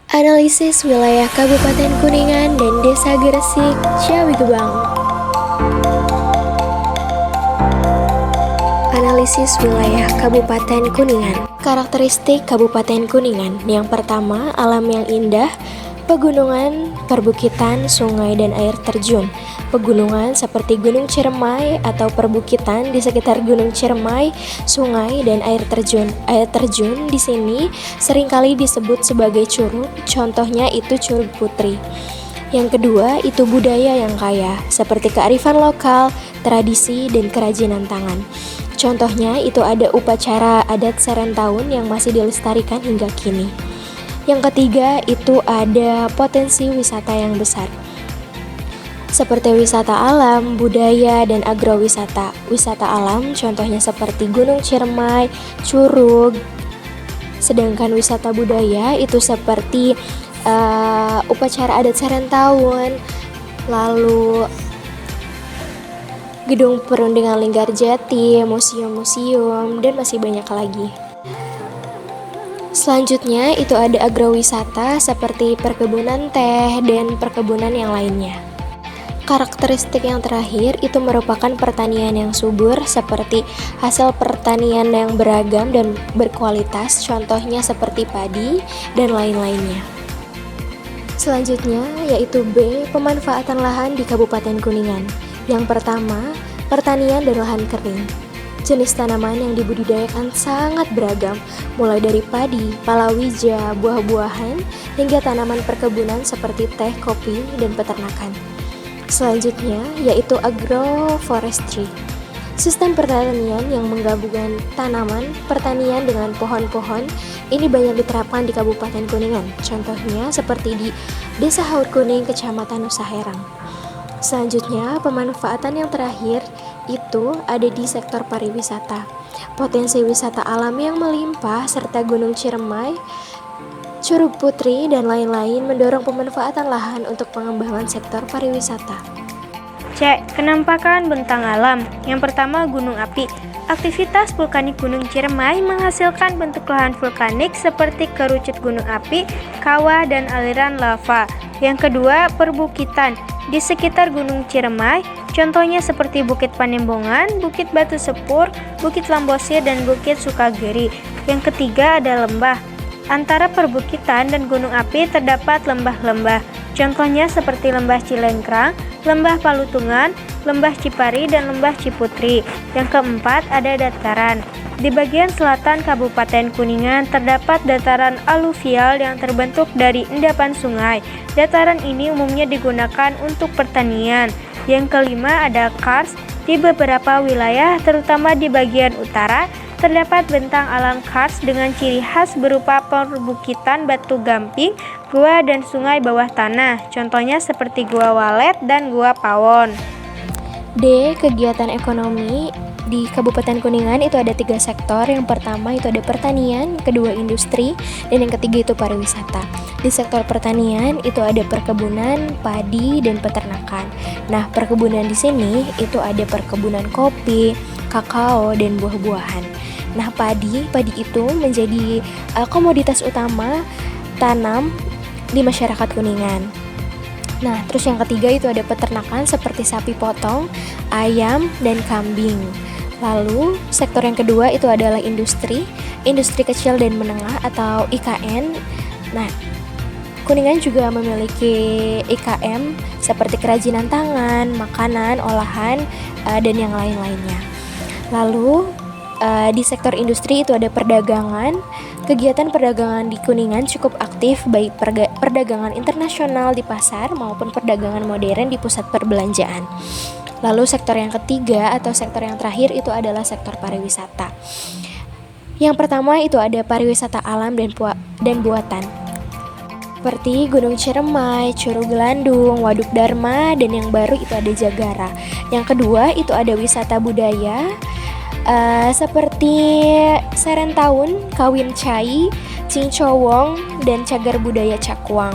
Analisis wilayah Kabupaten Kuningan dan Desa Gresik, Ciawi Gebang. Analisis wilayah Kabupaten Kuningan. Karakteristik Kabupaten Kuningan. Yang pertama, alam yang indah, pegunungan, perbukitan, sungai, dan air terjun. Pegunungan seperti Gunung Ciremai atau perbukitan di sekitar Gunung Ciremai, sungai, dan air terjun. Air terjun di sini seringkali disebut sebagai curug, contohnya itu Curug Putri. Yang kedua, itu budaya yang kaya, seperti kearifan lokal, tradisi, dan kerajinan tangan. Contohnya itu ada upacara adat Serentahun yang masih dilestarikan hingga kini. Yang ketiga, itu ada potensi wisata yang besar, seperti wisata alam, budaya, dan agrowisata. Wisata alam contohnya seperti Gunung Ciremai, Curug. Sedangkan wisata budaya itu seperti upacara adat Serentahun, lalu gedung perundingan Linggarjati, museum-museum, dan masih banyak lagi. Selanjutnya itu ada agrowisata seperti perkebunan teh dan perkebunan yang lainnya. Karakteristik yang terakhir itu merupakan pertanian yang subur seperti hasil pertanian yang beragam dan berkualitas, contohnya seperti padi dan lain-lainnya. Selanjutnya yaitu B, pemanfaatan lahan di Kabupaten Kuningan. Yang pertama, pertanian dan lahan kering. Jenis tanaman yang dibudidayakan sangat beragam, mulai dari padi, palawija, buah-buahan, hingga tanaman perkebunan seperti teh, kopi, dan peternakan. Selanjutnya yaitu agroforestry. Sistem pertanian yang menggabungkan tanaman, pertanian dengan pohon-pohon ini banyak diterapkan di Kabupaten Kuningan. Contohnya seperti di Desa Haur Kuning, Kecamatan Nusa Herang. Selanjutnya, pemanfaatan yang terakhir itu ada di sektor pariwisata. Potensi wisata alam yang melimpah serta Gunung Ciremai, Curug Putri, dan lain-lain mendorong pemanfaatan lahan untuk pengembangan sektor pariwisata. C. Kenampakan bentang alam. Yang pertama, gunung api. Aktivitas vulkanik Gunung Ciremai menghasilkan bentuk lahan vulkanik seperti kerucut gunung api, kawah, dan aliran lava. Yang kedua, perbukitan. Di sekitar Gunung Ciremai, contohnya seperti Bukit Panembongan, Bukit Batu Sepur, Bukit Lambosir, dan Bukit Sukagiri. Yang ketiga ada lembah. Antara perbukitan dan gunung api terdapat lembah-lembah. Contohnya seperti Lembah Cilengkrang, Lembah Palutungan, Lembah Cipari, dan Lembah Ciputri. Yang keempat ada dataran. Di bagian selatan Kabupaten Kuningan terdapat dataran aluvial yang terbentuk dari endapan sungai. Dataran ini umumnya digunakan untuk pertanian. Yang kelima ada karst. Di beberapa wilayah, terutama di bagian utara, terdapat bentang alam karst dengan ciri khas berupa perbukitan batu gamping, gua, dan sungai bawah tanah. Contohnya seperti Gua Walet dan Gua Pawon. D. Kegiatan ekonomi. Di Kabupaten Kuningan itu ada 3 sektor. Yang pertama itu ada pertanian, kedua industri, dan yang ketiga itu pariwisata. Di sektor pertanian itu ada perkebunan, padi, dan peternakan. Nah, perkebunan di sini itu ada perkebunan kopi, kakao, dan buah-buahan. Nah, padi itu menjadi komoditas utama tanam di masyarakat Kuningan. Nah, terus yang ketiga itu ada peternakan seperti sapi potong, ayam, dan kambing. Lalu, sektor yang kedua itu adalah industri kecil dan menengah atau IKN. Nah, Kuningan juga memiliki IKM seperti kerajinan tangan, makanan, olahan, dan yang lain-lainnya. Lalu, di sektor industri itu ada perdagangan. Kegiatan perdagangan di Kuningan cukup aktif, baik perdagangan internasional di pasar maupun perdagangan modern di pusat perbelanjaan. Lalu sektor yang ketiga atau sektor yang terakhir itu adalah sektor pariwisata. Yang pertama itu ada pariwisata alam dan buatan, seperti Gunung Ciremai, Curug Gelandung, Waduk Dharma, dan yang baru itu ada Jagara. Yang kedua itu ada wisata budaya, seperti Serentahun, Kawin Cai, Cincowong, dan Cagar Budaya Cakwang.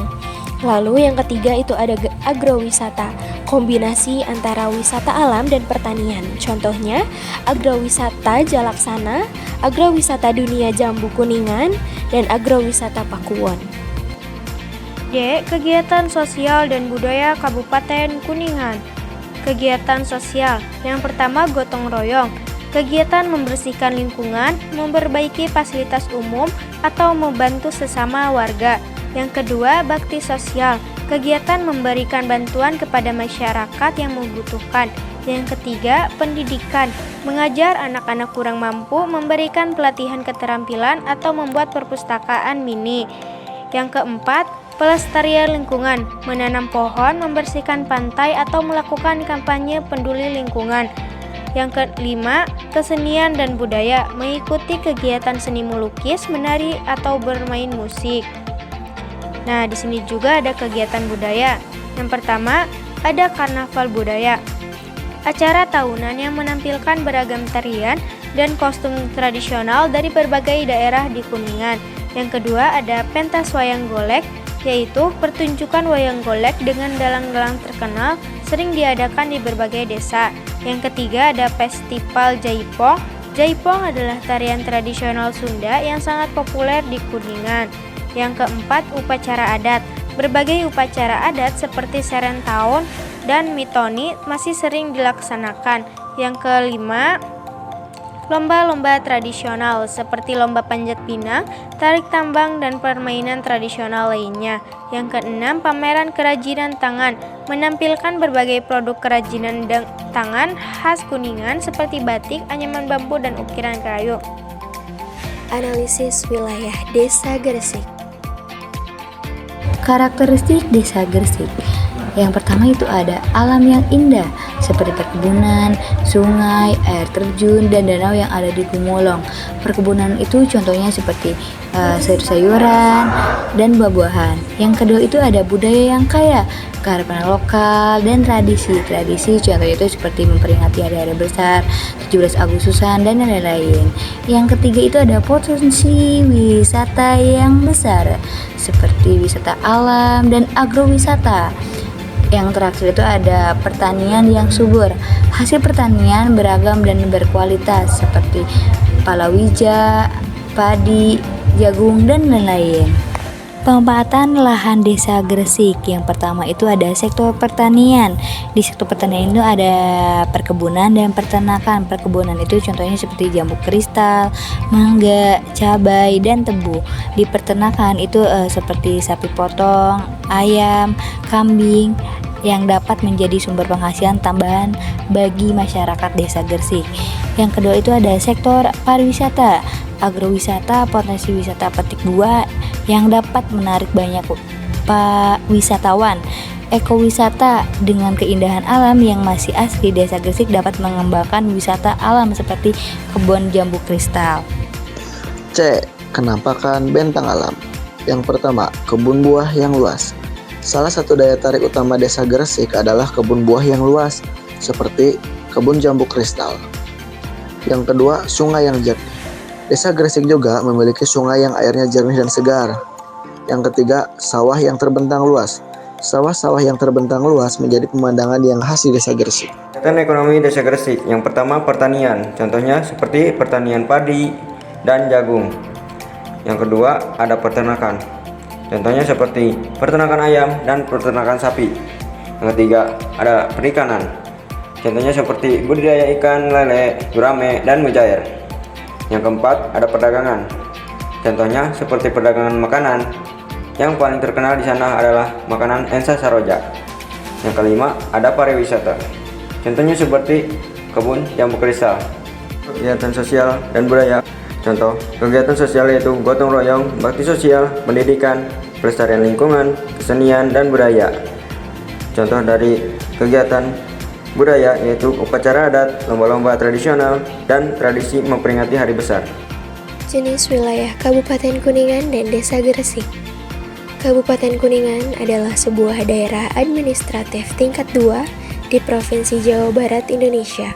Lalu yang ketiga itu ada agrowisata, kombinasi antara wisata alam dan pertanian. Contohnya agrowisata Jalaksana, agrowisata Dunia Jambu Kuningan, dan agrowisata Pakuwon. D. Kegiatan sosial dan budaya Kabupaten Kuningan. Kegiatan sosial. Yang pertama, gotong royong. Kegiatan membersihkan lingkungan, memperbaiki fasilitas umum, atau membantu sesama warga. Yang kedua, bakti sosial. Kegiatan memberikan bantuan kepada masyarakat yang membutuhkan. Yang ketiga, pendidikan. Mengajar anak-anak kurang mampu, memberikan pelatihan keterampilan, atau membuat perpustakaan mini. Yang keempat, pelestarian lingkungan. Menanam pohon, membersihkan pantai, atau melakukan kampanye peduli lingkungan. Yang kelima, kesenian dan budaya, mengikuti kegiatan seni melukis, menari, atau bermain musik. Nah, di sini juga ada kegiatan budaya. Yang pertama, ada karnaval budaya. Acara tahunan yang menampilkan beragam tarian dan kostum tradisional dari berbagai daerah di Kuningan. Yang kedua, ada pentas wayang golek, yaitu pertunjukan wayang golek dengan dalang-dalang terkenal sering diadakan di berbagai desa. Yang ketiga, ada festival Jaipong. Jaipong adalah tarian tradisional Sunda yang sangat populer di Kuningan. Yang keempat, upacara adat. Berbagai upacara adat seperti Serentahun dan Mitoni masih sering dilaksanakan. Yang kelima, lomba-lomba tradisional seperti lomba panjat pinang, tarik tambang, dan permainan tradisional lainnya. Yang keenam, pameran kerajinan tangan, menampilkan berbagai produk kerajinan tangan khas Kuningan seperti batik, anyaman bambu, dan ukiran kayu. Analisis wilayah Desa Gresik. Karakteristik Desa Gresik. Yang pertama itu ada alam yang indah seperti perkebunan, sungai, air terjun, dan danau yang ada di Gumulong. Perkebunan itu contohnya seperti sayur-sayuran dan buah-buahan. Yang kedua itu ada budaya yang kaya, kearifan lokal dan tradisi. Tradisi contohnya itu seperti memperingati hari-hari besar, 17 Agustusan, dan lain-lain. Yang ketiga itu ada potensi wisata yang besar seperti wisata alam dan agrowisata. Yang terakhir itu ada pertanian yang subur. Hasil pertanian beragam dan berkualitas seperti palawija, padi, jagung, dan lain-lain. Pemanfaatan lahan Desa Gresik. Yang pertama itu ada sektor pertanian. Di sektor pertanian itu ada perkebunan dan peternakan. Perkebunan itu contohnya seperti jambu kristal, mangga, cabai, dan tebu. Di peternakan itu seperti sapi potong, ayam, kambing, yang dapat menjadi sumber penghasilan tambahan bagi masyarakat Desa Gresik. Yang kedua itu ada sektor pariwisata. Agrowisata, potensi wisata petik buah yang dapat menarik banyak wisatawan. Ekowisata, dengan keindahan alam yang masih asli, Desa Gresik dapat mengembangkan wisata alam seperti kebun jambu kristal. C. Kenampakan bentang alam. Yang pertama, kebun buah yang luas. Salah satu daya tarik utama Desa Gresik adalah kebun buah yang luas, seperti kebun jambu kristal. Yang kedua, sungai yang jernih. Desa Gresik juga memiliki sungai yang airnya jernih dan segar. Yang ketiga, sawah yang terbentang luas. Sawah-sawah yang terbentang luas menjadi pemandangan yang khas di Desa Gresik. Kegiatan ekonomi Desa Gresik. Yang pertama, pertanian. Contohnya seperti pertanian padi dan jagung. Yang kedua, ada peternakan. Contohnya seperti peternakan ayam dan peternakan sapi. Yang ketiga, ada perikanan. Contohnya seperti budidaya ikan lele, gurame, dan mujair. Yang keempat, ada perdagangan. Contohnya seperti perdagangan makanan. Yang paling terkenal di sana adalah makanan Ensa Saroja. Yang kelima, ada pariwisata. Contohnya seperti kebun jambu kristal. Kegiatan sosial dan budaya. Contoh kegiatan sosial yaitu gotong royong, bakti sosial, pendidikan, pelestarian lingkungan, kesenian, dan budaya. Contoh dari kegiatan budaya yaitu upacara adat, lomba-lomba tradisional, dan tradisi memperingati hari besar. Jenis wilayah Kabupaten Kuningan dan Desa Gresik. Kabupaten Kuningan adalah sebuah daerah administratif tingkat 2 di Provinsi Jawa Barat, Indonesia.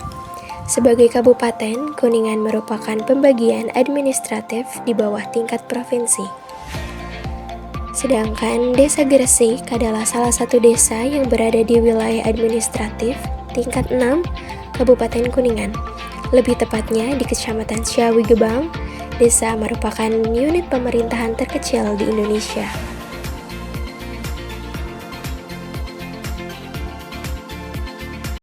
Sebagai kabupaten, Kuningan merupakan pembagian administratif di bawah tingkat provinsi. Sedangkan Desa Gresik adalah salah satu desa yang berada di wilayah administratif tingkat 6 Kabupaten Kuningan. Lebih tepatnya di Kecamatan Ciawi Gebang. Desa merupakan unit pemerintahan terkecil di Indonesia.